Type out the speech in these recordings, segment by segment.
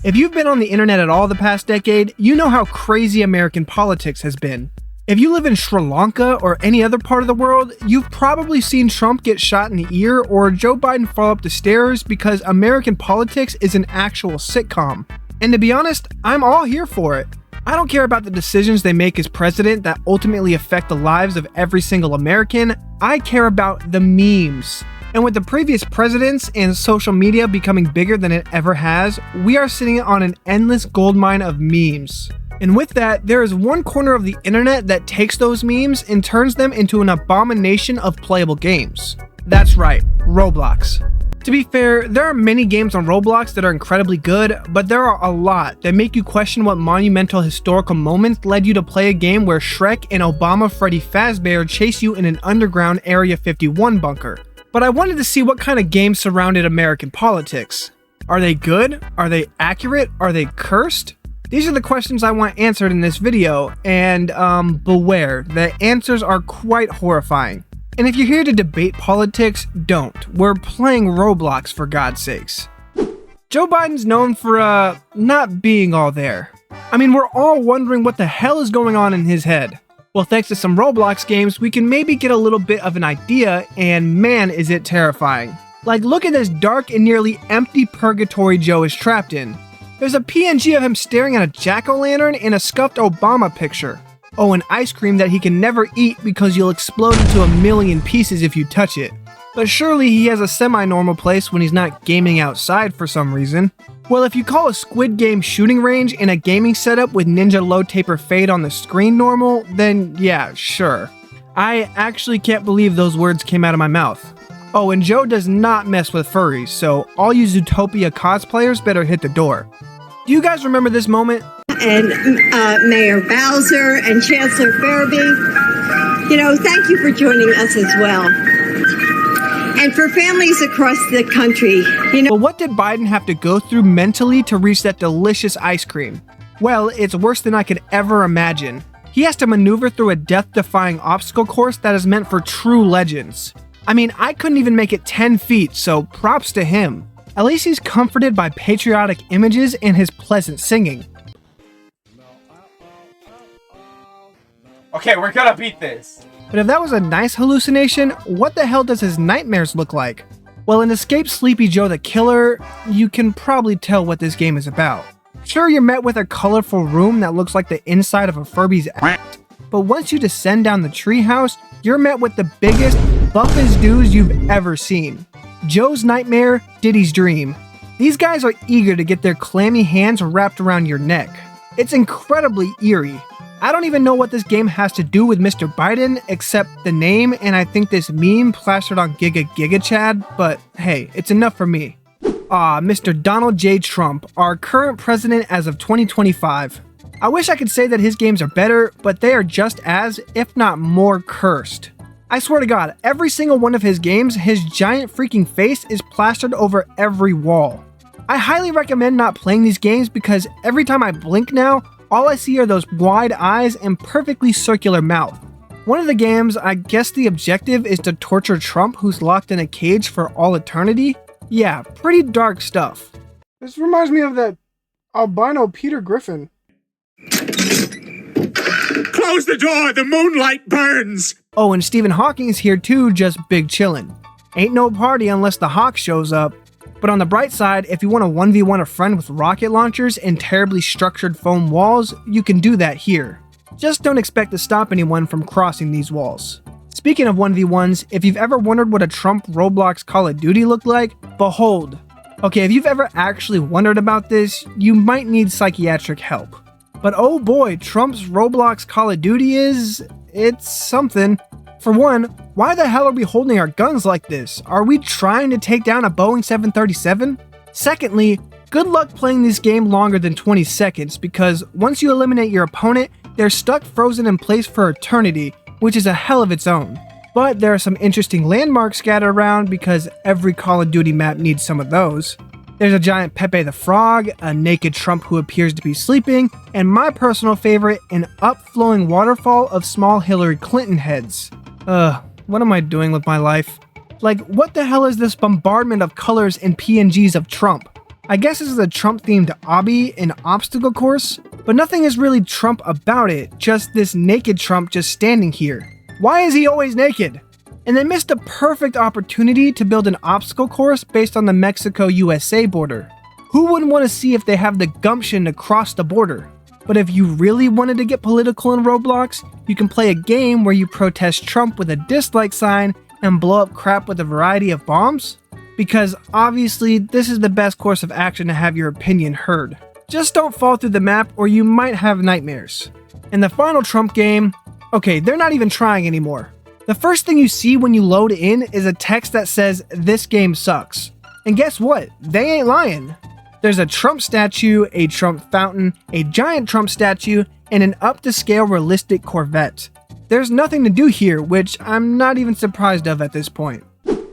If you've been on the internet at all the past decade, you know how crazy American politics has been. If you live in Sri Lanka or any other part of the world, you've probably seen Trump get shot in the ear or Joe Biden fall up the stairs because American politics is an actual sitcom. And to be honest, I'm all here for it. I don't care about the decisions they make as president that ultimately affect the lives of every single American. I care about the memes. And with the previous presidents and social media becoming bigger than it ever has, we are sitting on an endless goldmine of memes. And with that, there is one corner of the internet that takes those memes and turns them into an abomination of playable games. That's right, Roblox. To be fair, there are many games on Roblox that are incredibly good, but there are a lot that make you question what monumental historical moments led you to play a game where Shrek and Obama Freddy Fazbear chase you in an underground Area 51 bunker. But I wanted to see what kind of games surrounded American politics. Are they good? Are they accurate? Are they cursed? These are the questions I want answered in this video, and beware, the answers are quite horrifying. And if you're here to debate politics, don't. We're playing Roblox, for God's sakes. Joe Biden's known for, not being all there. I mean, we're all wondering what the hell is going on in his head. Well, thanks to some Roblox games, we can maybe get a little bit of an idea, and man, is it terrifying. Like, look at this dark and nearly empty purgatory Joe is trapped in. There's a PNG of him staring at a jack-o'-lantern and a scuffed Obama picture. Oh, and ice cream that he can never eat because you'll explode into a million pieces if you touch it. But surely he has a semi-normal place when he's not gaming outside for some reason. Well, if you call a Squid Game shooting range and a gaming setup with Ninja Low Taper Fade on the screen normal, then yeah, sure. I actually can't believe those words came out of my mouth. Oh, and Joe does not mess with furries, so all you Zootopia cosplayers better hit the door. Do you guys remember this moment? And Mayor Bowser and Chancellor Farabee, thank you for joining us as well. And for families across the country, But what did Biden have to go through mentally to reach that delicious ice cream? Well, it's worse than I could ever imagine. He has to maneuver through a death-defying obstacle course that is meant for true legends. I mean, I couldn't even make it 10 feet, so props to him. At least he's comforted by patriotic images and his pleasant singing. Okay, we're gonna beat this. But if that was a nice hallucination, what the hell does his nightmares look like? Well, in Escape Sleepy Joe the Killer, you can probably tell what this game is about. Sure, you're met with a colorful room that looks like the inside of a Furby's ass, but once you descend down the treehouse, you're met with the biggest, buffest dudes you've ever seen. Joe's nightmare, Diddy's dream. These guys are eager to get their clammy hands wrapped around your neck. It's incredibly eerie. I don't even know what this game has to do with Mr. Biden, except the name and I think this meme plastered on Giga Chad, but hey, it's enough for me. Mr. Donald J. Trump, our current president as of 2025. I wish I could say that his games are better, but they are just as, if not more, cursed. I swear to God, every single one of his games, his giant freaking face is plastered over every wall. I highly recommend not playing these games because every time I blink now, all I see are those wide eyes and perfectly circular mouth. One of the games, I guess the objective is to torture Trump, who's locked in a cage for all eternity. Yeah, pretty dark stuff. This reminds me of that albino Peter Griffin. Close the door, the moonlight burns! Oh, and Stephen Hawking's here too, just big chillin'. Ain't no party unless the Hawk shows up. But on the bright side, if you want to 1v1 a friend with rocket launchers and terribly structured foam walls, you can do that here. Just don't expect to stop anyone from crossing these walls. Speaking of 1v1s, if you've ever wondered what a Trump Roblox Call of Duty looked like, behold. Okay, if you've ever actually wondered about this, you might need psychiatric help. But oh boy, Trump's Roblox Call of Duty it's something. For one, why the hell are we holding our guns like this? Are we trying to take down a Boeing 737? Secondly, good luck playing this game longer than 20 seconds because once you eliminate your opponent, they're stuck frozen in place for eternity, which is a hell of its own. But there are some interesting landmarks scattered around because every Call of Duty map needs some of those. There's a giant Pepe the Frog, a naked Trump who appears to be sleeping, and my personal favorite, an upflowing waterfall of small Hillary Clinton heads. What am I doing with my life? Like, what the hell is this bombardment of colors and PNGs of Trump? I guess this is a Trump-themed obby, an obstacle course, but nothing is really Trump about it, just this naked Trump just standing here. Why is he always naked? And they missed a perfect opportunity to build an obstacle course based on the Mexico-USA border. Who wouldn't want to see if they have the gumption to cross the border? But if you really wanted to get political in Roblox, you can play a game where you protest Trump with a dislike sign and blow up crap with a variety of bombs? Because obviously, this is the best course of action to have your opinion heard. Just don't fall through the map or you might have nightmares. In the final Trump game, okay, they're not even trying anymore. The first thing you see when you load in is a text that says, "This game sucks." And guess what? They ain't lying. There's a Trump statue, a Trump fountain, a giant Trump statue, and an up-to-scale realistic Corvette. There's nothing to do here, which I'm not even surprised of at this point.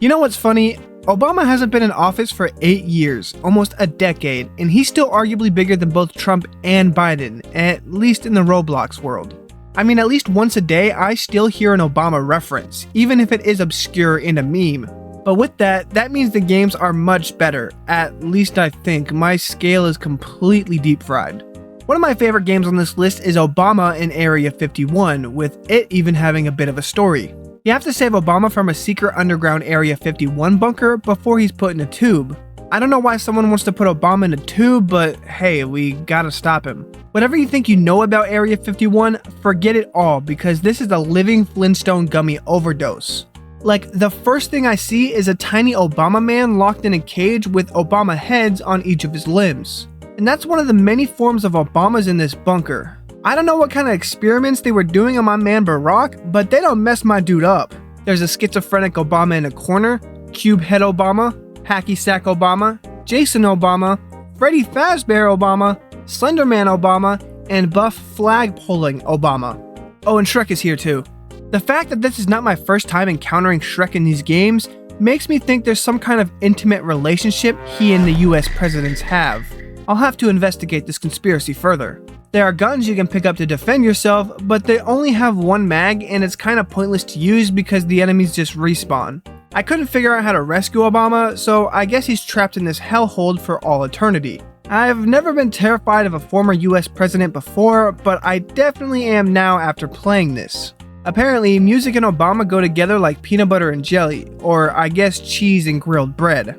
You know what's funny? Obama hasn't been in office for 8 years, almost a decade, and he's still arguably bigger than both Trump and Biden, at least in the Roblox world. I mean, at least once a day, I still hear an Obama reference, even if it is obscure in a meme. But with that means the games are much better. At least I think. My scale is completely deep fried. One of my favorite games on this list is Obama in Area 51, with it even having a bit of a story. You have to save Obama from a secret underground Area 51 bunker before he's put in a tube. I don't know why someone wants to put Obama in a tube, but hey, we gotta stop him. Whatever you think you know about Area 51, forget it all, because this is a living Flintstone gummy overdose. Like, the first thing I see is a tiny Obama man locked in a cage with Obama heads on each of his limbs. And that's one of the many forms of Obamas in this bunker. I don't know what kind of experiments they were doing on my man Barack, but they don't mess my dude up. There's a schizophrenic Obama in a corner, cube head Obama, hacky sack Obama, Jason Obama, Freddy Fazbear Obama, Slenderman Obama, and buff flag pulling Obama. Oh, and Shrek is here too. The fact that this is not my first time encountering Shrek in these games makes me think there's some kind of intimate relationship he and the US presidents have. I'll have to investigate this conspiracy further. There are guns you can pick up to defend yourself, but they only have one mag and it's kind of pointless to use because the enemies just respawn. I couldn't figure out how to rescue Obama, so I guess he's trapped in this hellhole for all eternity. I've never been terrified of a former US president before, but I definitely am now after playing this. Apparently, music and Obama go together like peanut butter and jelly, or I guess cheese and grilled bread.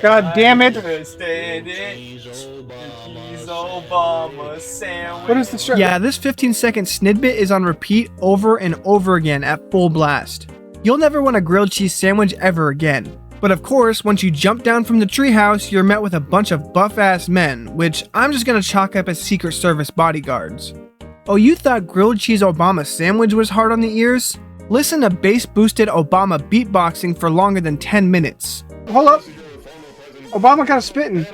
God damn it. What is the show? Yeah, this 15-second snidbit is on repeat over and over again at full blast. You'll never want a grilled cheese sandwich ever again. But of course, once you jump down from the treehouse, you're met with a bunch of buff-ass men, which I'm just gonna chalk up as Secret Service bodyguards. Oh, you thought grilled cheese Obama sandwich was hard on the ears? Listen to bass-boosted Obama beatboxing for longer than 10 minutes. Hold up. Obama got spitting.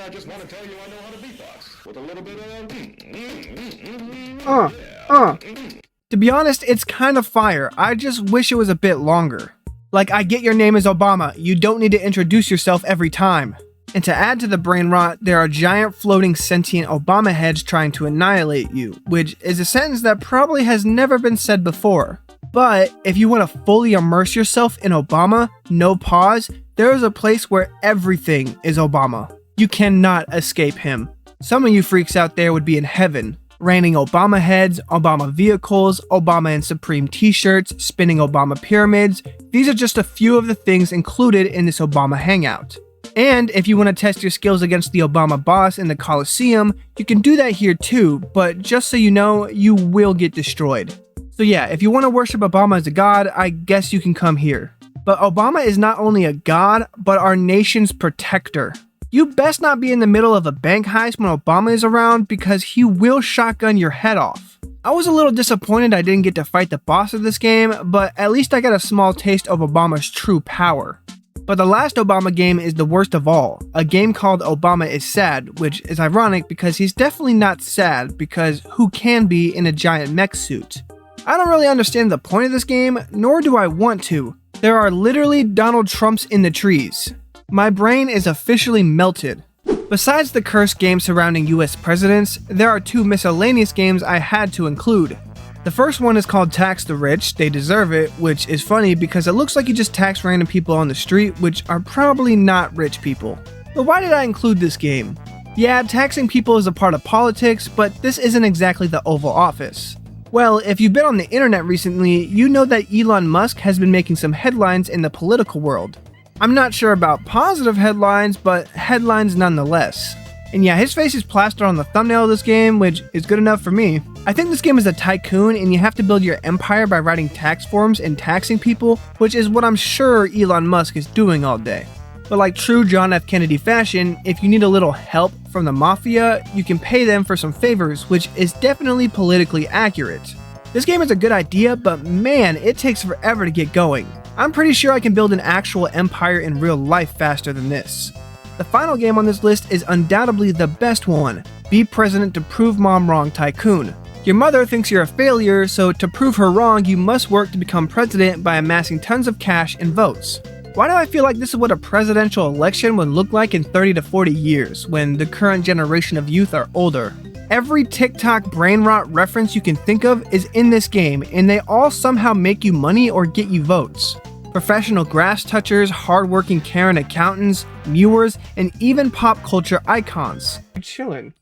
To be honest, it's kind of fire. I just wish it was a bit longer. Like, I get your name is Obama, you don't need to introduce yourself every time. And to add to the brain rot, there are giant floating sentient Obama heads trying to annihilate you, which is a sentence that probably has never been said before. But if you want to fully immerse yourself in Obama, no pause, there is a place where everything is Obama. You cannot escape him. Some of you freaks out there would be in heaven. Raining Obama heads, Obama vehicles, Obama and Supreme t-shirts, spinning Obama pyramids. These are just a few of the things included in this Obama hangout. And if you want to test your skills against the Obama boss in the Coliseum, you can do that here too, but just so you know, you will get destroyed. So yeah, if you want to worship Obama as a god, I guess you can come here. But Obama is not only a god, but our nation's protector. You best not be in the middle of a bank heist when Obama is around because he will shotgun your head off. I was a little disappointed I didn't get to fight the boss of this game, but at least I got a small taste of Obama's true power. But the last Obama game is the worst of all, a game called Obama is Sad, which is ironic because he's definitely not sad because who can be in a giant mech suit? I don't really understand the point of this game, nor do I want to. There are literally Donald Trumps in the trees. My brain is officially melted. Besides the cursed games surrounding US presidents, there are two miscellaneous games I had to include. The first one is called Tax the Rich, They Deserve It, which is funny because it looks like you just tax random people on the street, which are probably not rich people. But why did I include this game? Yeah, taxing people is a part of politics, but this isn't exactly the Oval Office. Well, if you've been on the internet recently, you know that Elon Musk has been making some headlines in the political world. I'm not sure about positive headlines, but headlines nonetheless. And yeah, his face is plastered on the thumbnail of this game, which is good enough for me. I think this game is a tycoon and you have to build your empire by writing tax forms and taxing people, which is what I'm sure Elon Musk is doing all day. But like true John F. Kennedy fashion, if you need a little help from the mafia, you can pay them for some favors, which is definitely politically accurate. This game is a good idea, but man, it takes forever to get going. I'm pretty sure I can build an actual empire in real life faster than this. The final game on this list is undoubtedly the best one, Be President to Prove Mom Wrong Tycoon. Your mother thinks you're a failure, so to prove her wrong, you must work to become president by amassing tons of cash and votes. Why do I feel like this is what a presidential election would look like in 30 to 40 years, when the current generation of youth are older? Every TikTok brain rot reference you can think of is in this game, and they all somehow make you money or get you votes. Professional grass touchers, hardworking Karen accountants, mewers, and even pop culture icons. I'm chilling.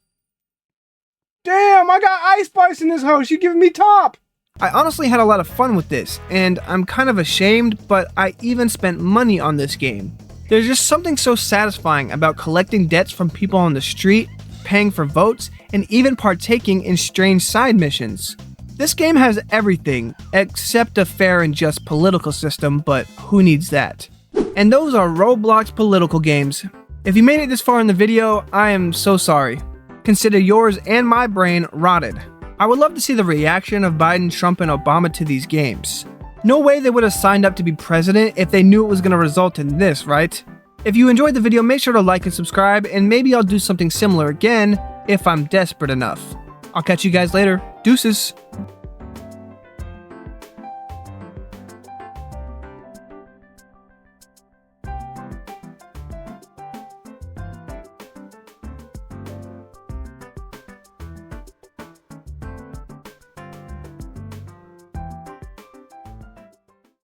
Damn, I got Ice Spice in this house. You giving me top? I honestly had a lot of fun with this, and I'm kind of ashamed, but I even spent money on this game. There's just something so satisfying about collecting debts from people on the street, paying for votes, and even partaking in strange side missions. This game has everything, except a fair and just political system, but who needs that? And those are Roblox political games. If you made it this far in the video, I am so sorry. Consider yours and my brain rotted. I would love to see the reaction of Biden, Trump, and Obama to these games. No way they would have signed up to be president if they knew it was going to result in this, right? If you enjoyed the video, make sure to like and subscribe, and maybe I'll do something similar again if I'm desperate enough. I'll catch you guys later. Deuces.